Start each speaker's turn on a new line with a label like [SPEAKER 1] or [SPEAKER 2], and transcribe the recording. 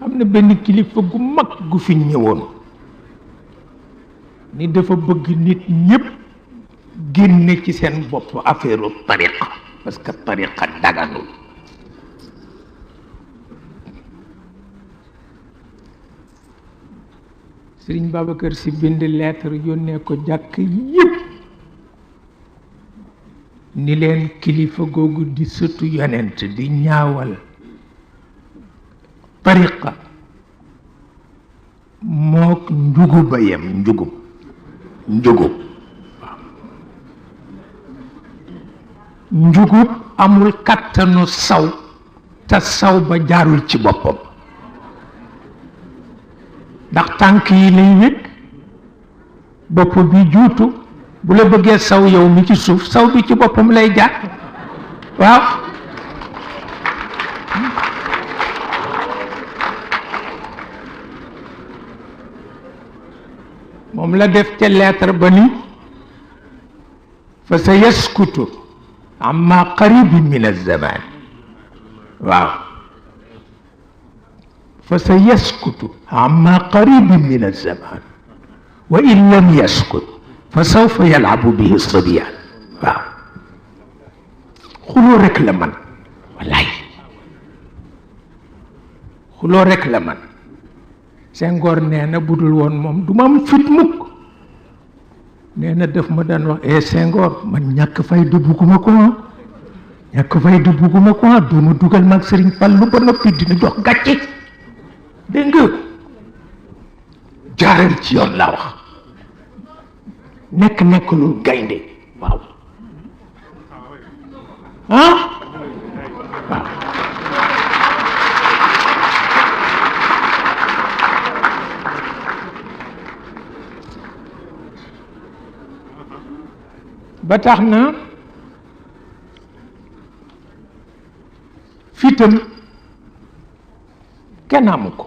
[SPEAKER 1] am na benn kilifa gu mag gu fi ñëwoon ni dafa bëgg nit ñépp génne ci seen bopp affaire tariqa parce que tariqa daganul Sëriñ Babacar Si bind lettre yónnee ko jàkk yépp ni leen kilifa googu di sëtu yonent di ñaawal tariqa mook njugub a yem njugub njugub amul kattanu saw te saw ba jaarul ci boppam ndax tànk yi lay wékk bopp bi juutu bu la bëggee saw yow mi ci suuf saw bi ci boppam lay jaar waaw moom la def ca lettre ba ni fa sa yaskutu amma qaribin min az-zaman waaw fa sa yaskutu amma qaribin min az-zaman wa in lam yaskut fa sawfa yal'abu bihi as-sabyan waaw xuloo rek la man wallaay xuloo rek la man Senghor nee na budul woon moom du ma am fit mukk nee na daf ma daan wax Senghor man ñàkk fayda bugguma ko ñàkk fayda bugguma ko doo ma dugal mag Sëriñ Fallu ba noppi dina jox gàcce dégg nga jaaral ci yoon laa wax nekk lu gaynde waaw waaw ba tax na fitam kenn amu ko